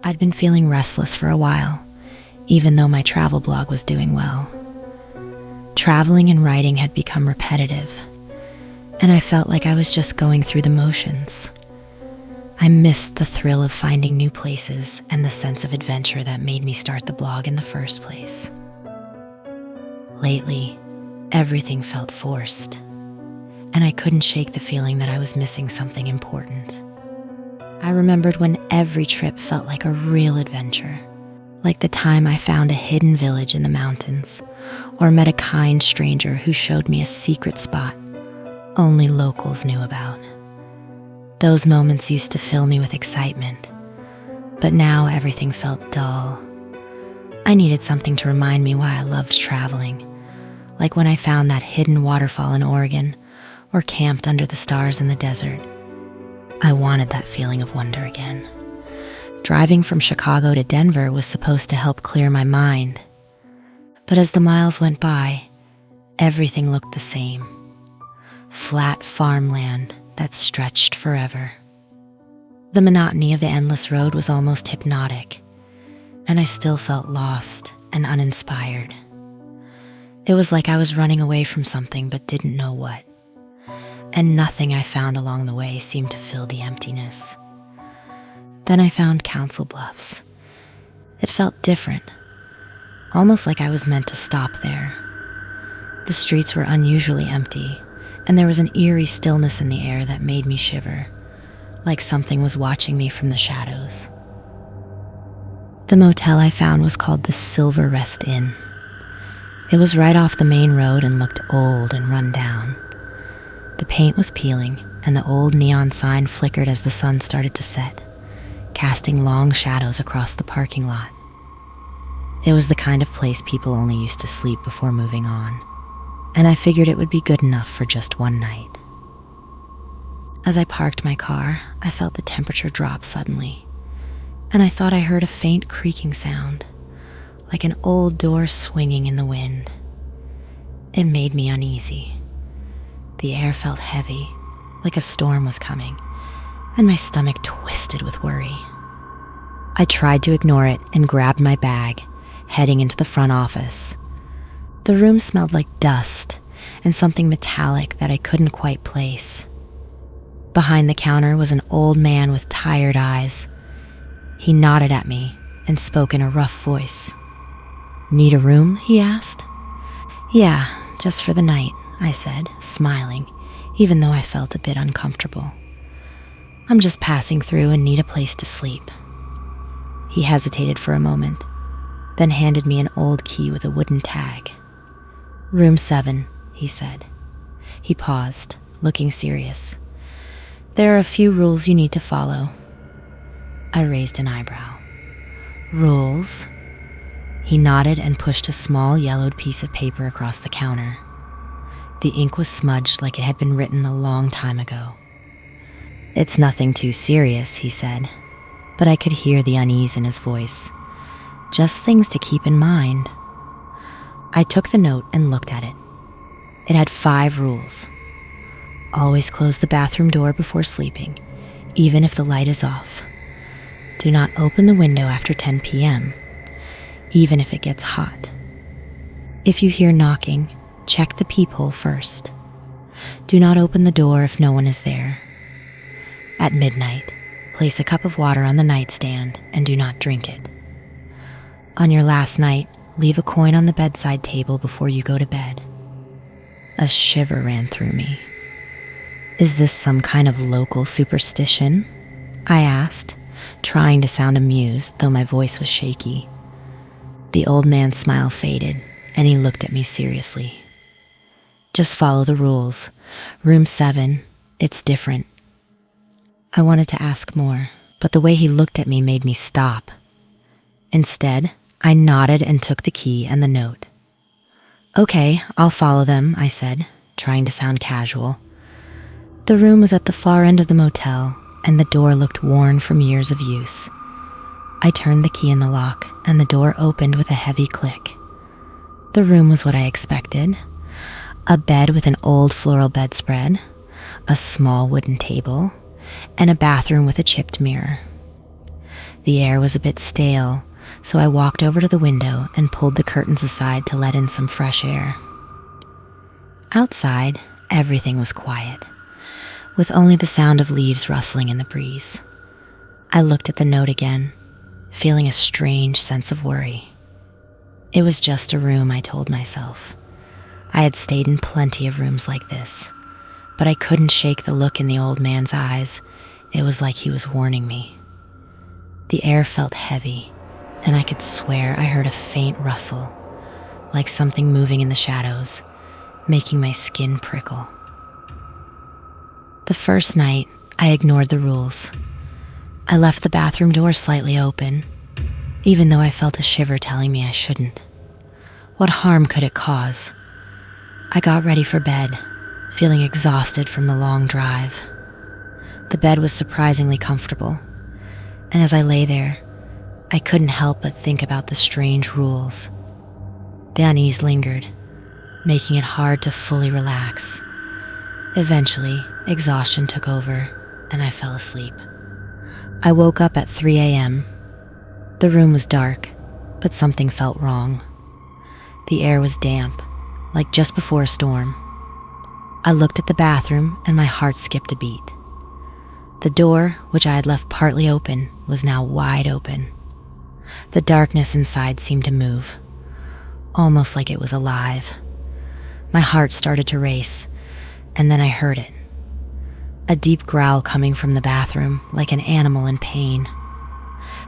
I'd been feeling restless for a while, even though my travel blog was doing well. Traveling and writing had become repetitive, and I felt like I was just going through the motions. I missed the thrill of finding new places and the sense of adventure that made me start the blog in the first place. Lately, everything felt forced, and I couldn't shake the feeling that I was missing something important. I remembered when every trip felt like a real adventure, like the time I found a hidden village in the mountains, or met a kind stranger who showed me a secret spot only locals knew about. Those moments used to fill me with excitement, but now everything felt dull. I needed something to remind me why I loved traveling, like when I found that hidden waterfall in Oregon, or camped under the stars in the desert. I wanted that feeling of wonder again. Driving from Chicago to Denver was supposed to help clear my mind, but as the miles went by, everything looked the same. Flat farmland that stretched forever. The monotony of the endless road was almost hypnotic, and I still felt lost and uninspired. It was like I was running away from something but didn't know what, and nothing I found along the way seemed to fill the emptiness. Then I found Council Bluffs. It felt different, almost like I was meant to stop there. The streets were unusually empty, and there was an eerie stillness in the air that made me shiver, like something was watching me from the shadows. The motel I found was called the Silver Rest Inn. It was right off the main road and looked old and run down. The paint was peeling, and the old neon sign flickered as the sun started to set, casting long shadows across the parking lot. It was the kind of place people only used to sleep before moving on, and I figured it would be good enough for just one night. As I parked my car, I felt the temperature drop suddenly, and I thought I heard a faint creaking sound, like an old door swinging in the wind. It made me uneasy. The air felt heavy, like a storm was coming, and my stomach twisted with worry. I tried to ignore it and grabbed my bag, heading into the front office. The room smelled like dust and something metallic that I couldn't quite place. Behind the counter was an old man with tired eyes. He nodded at me and spoke in a rough voice. "Need a room?" he asked. "Yeah, just for the night," I said, smiling, even though I felt a bit uncomfortable. "I'm just passing through and need a place to sleep." He hesitated for a moment, then handed me an old key with a wooden tag. "Room 7, he said. He paused, looking serious. "There are a few rules you need to follow." I raised an eyebrow. "Rules?" He nodded and pushed a small yellowed piece of paper across the counter. The ink was smudged like it had been written a long time ago. "It's nothing too serious," he said, but I could hear the unease in his voice. "Just things to keep in mind." I took the note and looked at it. It had 5 rules. Always close the bathroom door before sleeping, even if the light is off. Do not open the window after 10 p.m., even if it gets hot. If you hear knocking, check the peephole first. Do not open the door if no one is there. At midnight, place a cup of water on the nightstand and do not drink it. On your last night, leave a coin on the bedside table before you go to bed. A shiver ran through me. "Is this some kind of local superstition?" I asked, trying to sound amused, though my voice was shaky. The old man's smile faded, and he looked at me seriously. "Just follow the rules. Room 7, it's different." I wanted to ask more, but the way he looked at me made me stop. Instead, I nodded and took the key and the note. "Okay, I'll follow them," I said, trying to sound casual. The room was at the far end of the motel, and the door looked worn from years of use. I turned the key in the lock, and the door opened with a heavy click. The room was what I expected. A bed with an old floral bedspread, a small wooden table, and a bathroom with a chipped mirror. The air was a bit stale, so I walked over to the window and pulled the curtains aside to let in some fresh air. Outside, everything was quiet, with only the sound of leaves rustling in the breeze. I looked at the note again, feeling a strange sense of worry. It was just a room, I told myself. I had stayed in plenty of rooms like this, but I couldn't shake the look in the old man's eyes. It was like he was warning me. The air felt heavy, and I could swear I heard a faint rustle, like something moving in the shadows, making my skin prickle. The first night, I ignored the rules. I left the bathroom door slightly open, even though I felt a shiver telling me I shouldn't. What harm could it cause? I got ready for bed, feeling exhausted from the long drive. The bed was surprisingly comfortable, and as I lay there, I couldn't help but think about the strange rules. The unease lingered, making it hard to fully relax. Eventually, exhaustion took over, and I fell asleep. I woke up at 3 a.m. The room was dark, but something felt wrong. The air was damp, like just before a storm. I looked at the bathroom, and my heart skipped a beat. The door, which I had left partly open, was now wide open. The darkness inside seemed to move, almost like it was alive. My heart started to race, and then I heard it. A deep growl coming from the bathroom, like an animal in pain.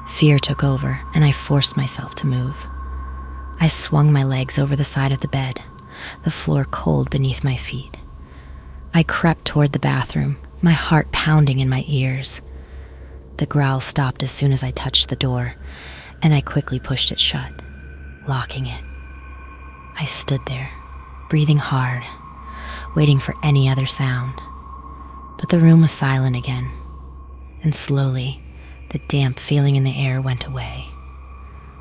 Fear took over, and I forced myself to move. I swung my legs over the side of the bed, the floor cold beneath my feet. I crept toward the bathroom, my heart pounding in my ears. The growl stopped as soon as I touched the door, and I quickly pushed it shut, locking it. I stood there, breathing hard, waiting for any other sound. But the room was silent again, and slowly, the damp feeling in the air went away.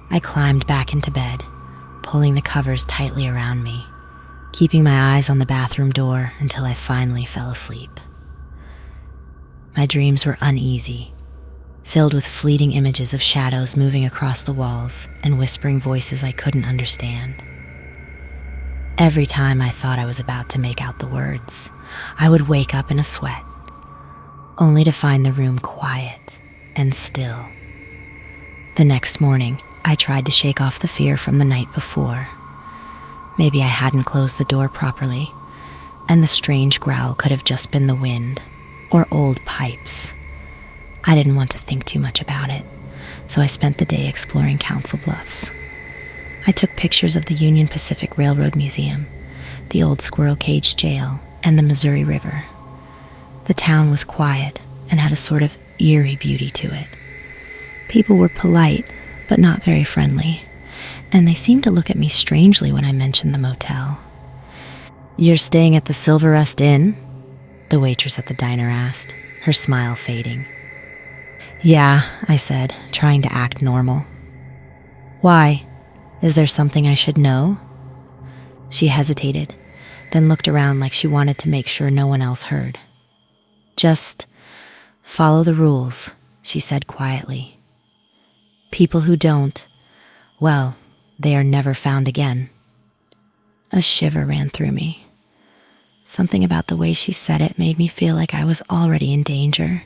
I climbed back into bed, pulling the covers tightly around me, keeping my eyes on the bathroom door until I finally fell asleep. My dreams were uneasy, filled with fleeting images of shadows moving across the walls and whispering voices I couldn't understand. Every time I thought I was about to make out the words, I would wake up in a sweat, only to find the room quiet and still. The next morning, I tried to shake off the fear from the night before. Maybe I hadn't closed the door properly, and the strange growl could have just been the wind or old pipes. I didn't want to think too much about it, so I spent the day exploring Council Bluffs. I took pictures of the Union Pacific Railroad Museum, the old Squirrel Cage Jail, and the Missouri River. The town was quiet and had a sort of eerie beauty to it. People were polite, but not very friendly, and they seemed to look at me strangely when I mentioned the motel. "You're staying at the Silver Rest Inn?" the waitress at the diner asked, her smile fading. "Yeah," I said, trying to act normal. "Why? Is there something I should know?" She hesitated, then looked around like she wanted to make sure no one else heard. "Just follow the rules," she said quietly. "People who don't, well, they are never found again." A shiver ran through me. Something about the way she said it made me feel like I was already in danger,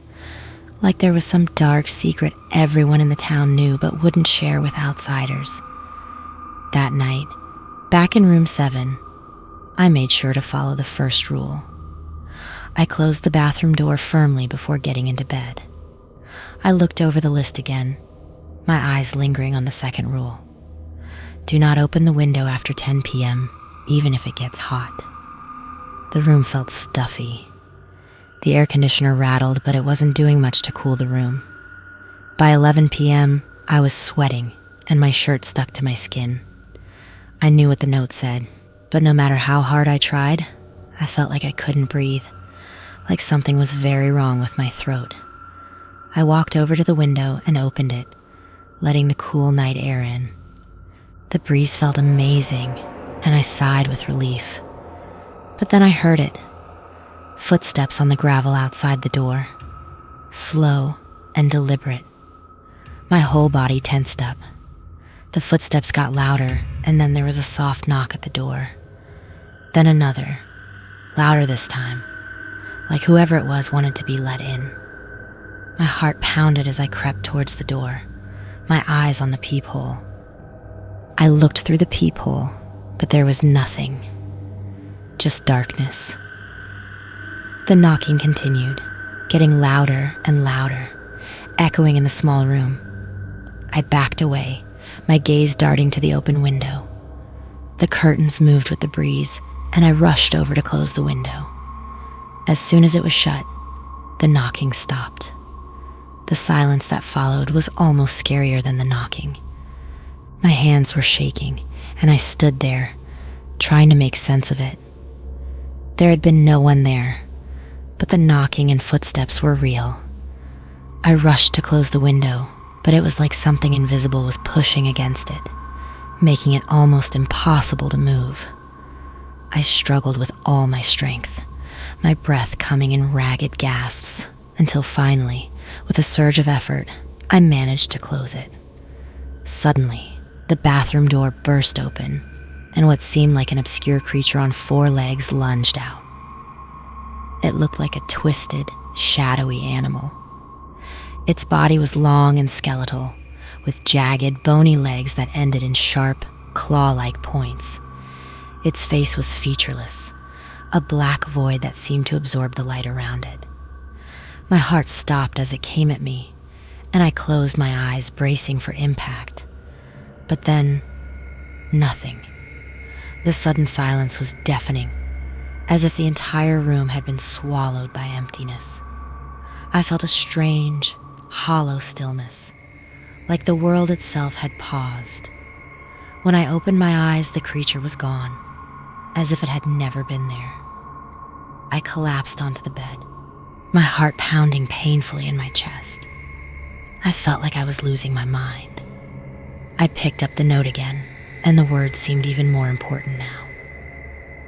like there was some dark secret everyone in the town knew but wouldn't share with outsiders. That night, back in room 7, I made sure to follow the first rule. I closed the bathroom door firmly before getting into bed. I looked over the list again, my eyes lingering on the second rule. Do not open the window after 10 p.m., even if it gets hot. The room felt stuffy. The air conditioner rattled, but it wasn't doing much to cool the room. By 11 p.m., I was sweating, and my shirt stuck to my skin. I knew what the note said, but no matter how hard I tried, I felt like I couldn't breathe, like something was very wrong with my throat. I walked over to the window and opened it, letting the cool night air in. The breeze felt amazing, and I sighed with relief. But then I heard it. Footsteps on the gravel outside the door. Slow and deliberate. My whole body tensed up. The footsteps got louder, and then there was a soft knock at the door. Then another, louder this time, like whoever it was wanted to be let in. My heart pounded as I crept towards the door, my eyes on the peephole. I looked through the peephole, but there was nothing, just darkness. The knocking continued, getting louder and louder, echoing in the small room. I backed away, my gaze darting to the open window. The curtains moved with the breeze, and I rushed over to close the window. As soon as it was shut, the knocking stopped. The silence that followed was almost scarier than the knocking. My hands were shaking, and I stood there, trying to make sense of it. There had been no one there, but the knocking and footsteps were real. I rushed to close the window, but it was like something invisible was pushing against it, making it almost impossible to move. I struggled with all my strength, my breath coming in ragged gasps, until finally, with a surge of effort, I managed to close it. Suddenly, the bathroom door burst open, and what seemed like an obscure creature on 4 legs lunged out. It looked like a twisted, shadowy animal. Its body was long and skeletal, with jagged, bony legs that ended in sharp, claw-like points. Its face was featureless, a black void that seemed to absorb the light around it. My heart stopped as it came at me, and I closed my eyes, bracing for impact. But then, nothing. The sudden silence was deafening, as if the entire room had been swallowed by emptiness. I felt a strange, hollow stillness, like the world itself had paused. When I opened my eyes, the creature was gone, as if it had never been there. I collapsed onto the bed, my heart pounding painfully in my chest. I felt like I was losing my mind. I picked up the note again, and the words seemed even more important now.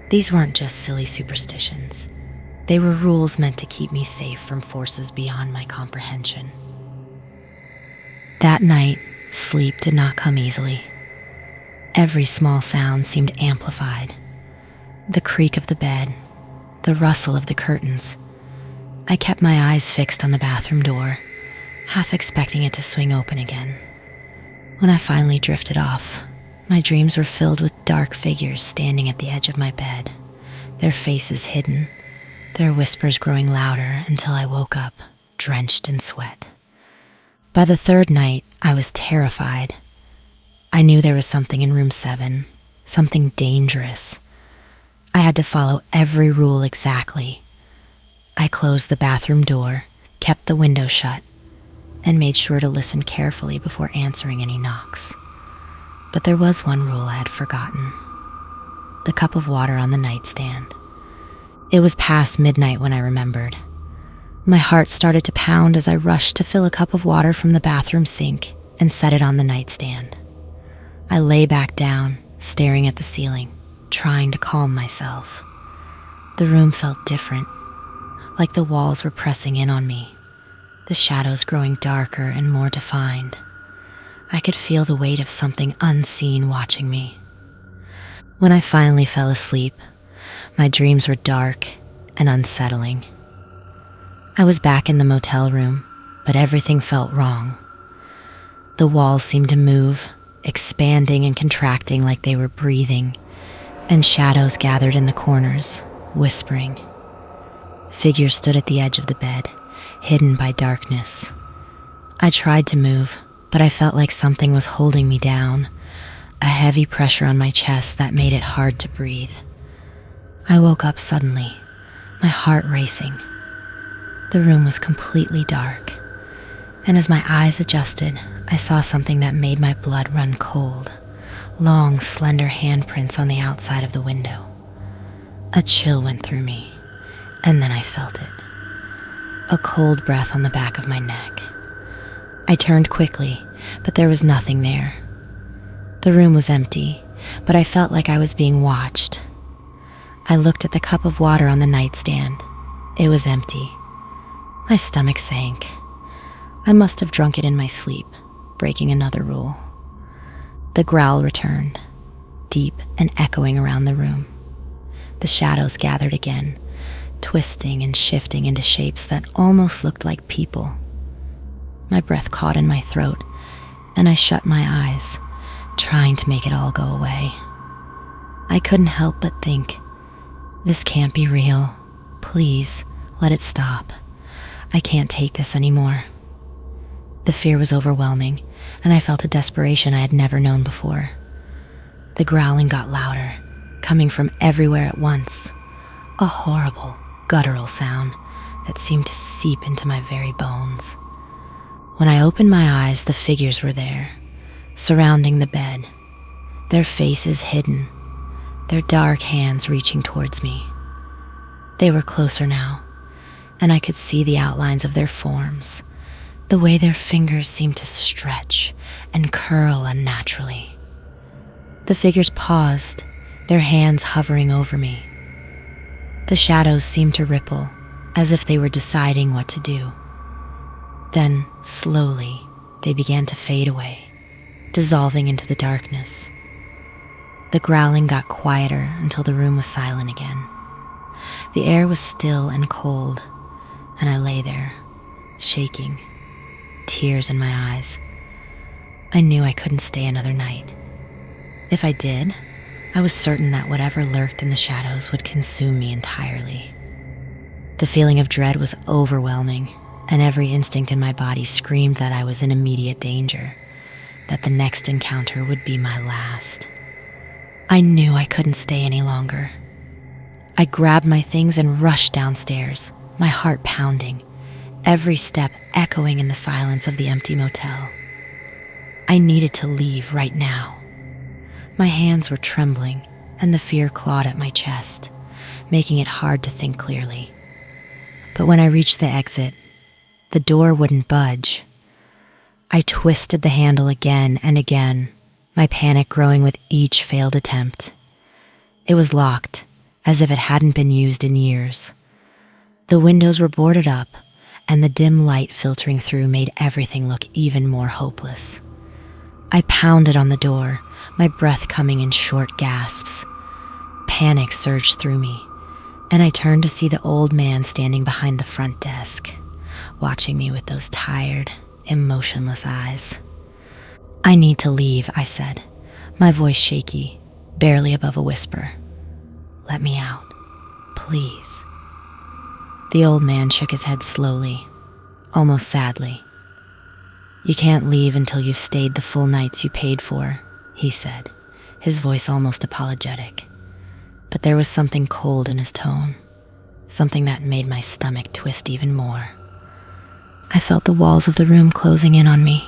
These weren't just silly superstitions. They were rules meant to keep me safe from forces beyond my comprehension. That night, sleep did not come easily. Every small sound seemed amplified. The creak of the bed, the rustle of the curtains. I kept my eyes fixed on the bathroom door, half expecting it to swing open again. When I finally drifted off, my dreams were filled with dark figures standing at the edge of my bed, their faces hidden, their whispers growing louder until I woke up, drenched in sweat. By the 3rd night, I was terrified. I knew there was something in room 7, something dangerous. I had to follow every rule exactly. I closed the bathroom door, kept the window shut, and made sure to listen carefully before answering any knocks. But there was one rule I had forgotten: the cup of water on the nightstand. It was past midnight when I remembered. My heart started to pound as I rushed to fill a cup of water from the bathroom sink and set it on the nightstand. I lay back down, staring at the ceiling, trying to calm myself. The room felt different, like the walls were pressing in on me, the shadows growing darker and more defined. I could feel the weight of something unseen watching me. When I finally fell asleep, my dreams were dark and unsettling. I was back in the motel room, but everything felt wrong. The walls seemed to move, expanding and contracting like they were breathing, and shadows gathered in the corners, whispering. Figures stood at the edge of the bed, hidden by darkness. I tried to move, but I felt like something was holding me down, a heavy pressure on my chest that made it hard to breathe. I woke up suddenly, my heart racing. The room was completely dark, and as my eyes adjusted, I saw something that made my blood run cold, long, slender handprints on the outside of the window. A chill went through me, and then I felt it. A cold breath on the back of my neck. I turned quickly, but there was nothing there. The room was empty, but I felt like I was being watched. I looked at the cup of water on the nightstand. It was empty. My stomach sank. I must have drunk it in my sleep, breaking another rule. The growl returned, deep and echoing around the room. The shadows gathered again, twisting and shifting into shapes that almost looked like people. My breath caught in my throat, and I shut my eyes, trying to make it all go away. I couldn't help but think, this can't be real. Please, let it stop. I can't take this anymore. The fear was overwhelming, and I felt a desperation I had never known before. The growling got louder, coming from everywhere at once. A horrible, guttural sound that seemed to seep into my very bones. When I opened my eyes, the figures were there, surrounding the bed, their faces hidden, their dark hands reaching towards me. They were closer now, and I could see the outlines of their forms, the way their fingers seemed to stretch and curl unnaturally. The figures paused, their hands hovering over me. The shadows seemed to ripple, as if they were deciding what to do. Then, slowly, they began to fade away, dissolving into the darkness. The growling got quieter until the room was silent again. The air was still and cold, and I lay there, shaking, tears in my eyes. I knew I couldn't stay another night. If I did, I was certain that whatever lurked in the shadows would consume me entirely. The feeling of dread was overwhelming, and every instinct in my body screamed that I was in immediate danger, that the next encounter would be my last. I knew I couldn't stay any longer. I grabbed my things and rushed downstairs, my heart pounding, every step echoing in the silence of the empty motel. I needed to leave right now. My hands were trembling, and the fear clawed at my chest, making it hard to think clearly. But when I reached the exit, the door wouldn't budge. I twisted the handle again and again, my panic growing with each failed attempt. It was locked, as if it hadn't been used in years. The windows were boarded up, and the dim light filtering through made everything look even more hopeless. I pounded on the door, my breath coming in short gasps. Panic surged through me, and I turned to see the old man standing behind the front desk, watching me with those tired, emotionless eyes. "I need to leave," I said, my voice shaky, barely above a whisper. "Let me out, please." The old man shook his head slowly, almost sadly. "You can't leave until you've stayed the full nights you paid for," he said, his voice almost apologetic. But there was something cold in his tone, something that made my stomach twist even more. I felt the walls of the room closing in on me,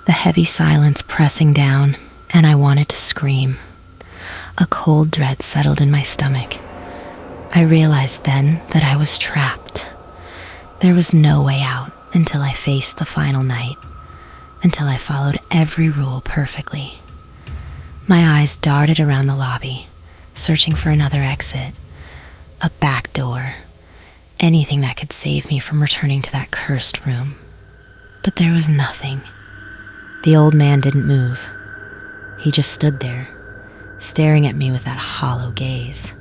the heavy silence pressing down, and I wanted to scream. A cold dread settled in my stomach. I realized then that I was trapped. There was no way out until I faced the final night, until I followed every rule perfectly. My eyes darted around the lobby, searching for another exit, a back door, anything that could save me from returning to that cursed room. But there was nothing. The old man didn't move. He just stood there, staring at me with that hollow gaze.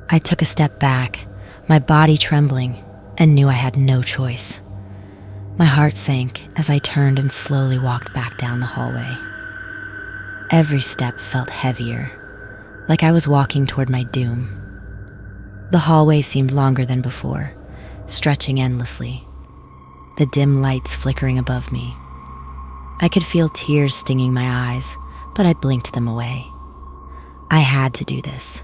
I took a step back, my body trembling, and knew I had no choice. My heart sank as I turned and slowly walked back down the hallway. Every step felt heavier, like I was walking toward my doom. The hallway seemed longer than before, stretching endlessly, the dim lights flickering above me. I could feel tears stinging my eyes, but I blinked them away. I had to do this.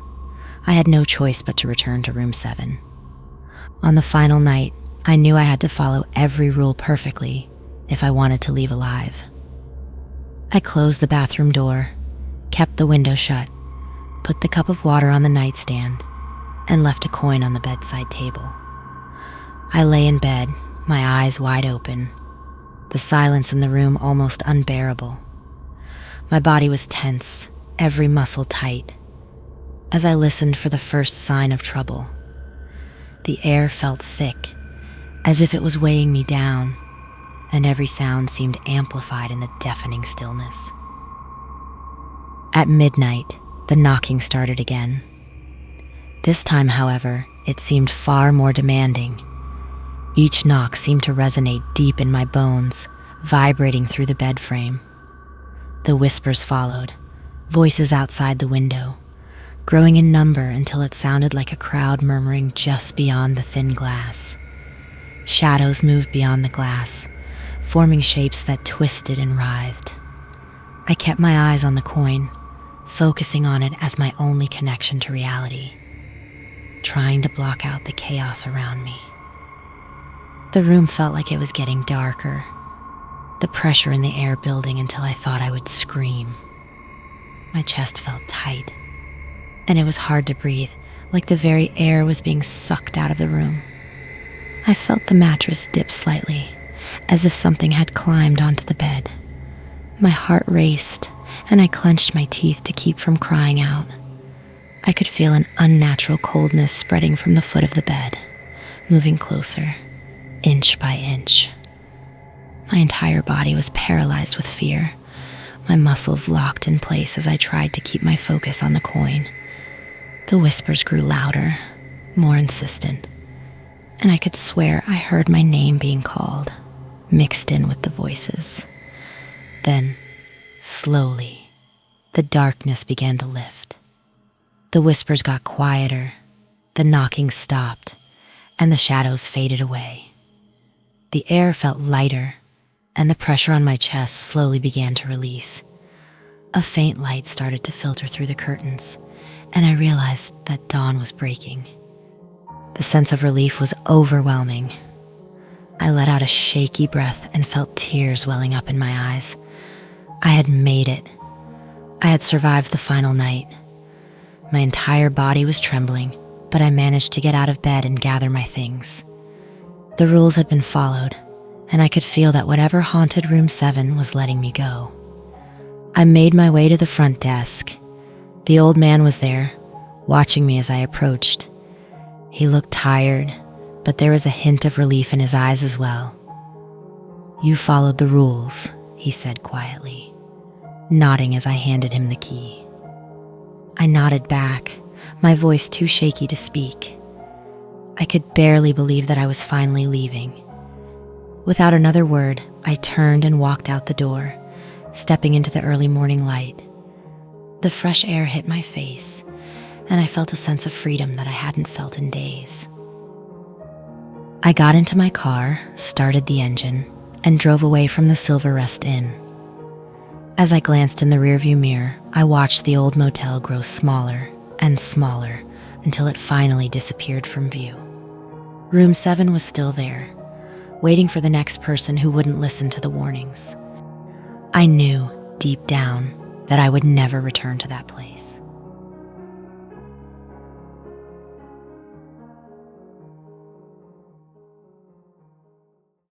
I had no choice but to return to room 7. On the final night, I knew I had to follow every rule perfectly if I wanted to leave alive. I closed the bathroom door, kept the window shut, put the cup of water on the nightstand, and left a coin on the bedside table. I lay in bed, my eyes wide open, the silence in the room almost unbearable. My body was tense, every muscle tight, as I listened for the first sign of trouble. The air felt thick, as if it was weighing me down. and every sound seemed amplified in the deafening stillness. At midnight, the knocking started again. This time, however, it seemed far more demanding. Each knock seemed to resonate deep in my bones, vibrating through the bed frame. The whispers followed, voices outside the window, growing in number until it sounded like a crowd murmuring just beyond the thin glass. Shadows moved beyond the glass, forming shapes that twisted and writhed. I kept my eyes on the coin, focusing on it as my only connection to reality, trying to block out the chaos around me. The room felt like it was getting darker, the pressure in the air building until I thought I would scream. My chest felt tight, and it was hard to breathe, like the very air was being sucked out of the room. I felt the mattress dip slightly, as if something had climbed onto the bed. My heart raced, and I clenched my teeth to keep from crying out. I could feel an unnatural coldness spreading from the foot of the bed, moving closer, inch by inch. My entire body was paralyzed with fear, my muscles locked in place as I tried to keep my focus on the coin. The whispers grew louder, more insistent, and I could swear I heard my name being called, mixed in with the voices. Then, slowly, the darkness began to lift. The whispers got quieter, the knocking stopped, and the shadows faded away. The air felt lighter, and the pressure on my chest slowly began to release. A faint light started to filter through the curtains, and I realized that dawn was breaking. The sense of relief was overwhelming. I let out a shaky breath and felt tears welling up in my eyes. I had made it. I had survived the final night. My entire body was trembling, but I managed to get out of bed and gather my things. The rules had been followed, and I could feel that whatever haunted room 7 was letting me go. I made my way to the front desk. The old man was there, watching me as I approached. He looked tired, but there was a hint of relief in his eyes as well. "You followed the rules," he said quietly, nodding as I handed him the key. I nodded back, my voice too shaky to speak. I could barely believe that I was finally leaving. Without another word, I turned and walked out the door, stepping into the early morning light. The fresh air hit my face, and I felt a sense of freedom that I hadn't felt in days. I got into my car, started the engine, and drove away from the Silver Rest Inn. As I glanced in the rearview mirror, I watched the old motel grow smaller and smaller until it finally disappeared from view. Room 7 was still there, waiting for the next person who wouldn't listen to the warnings. I knew, deep down, that I would never return to that place.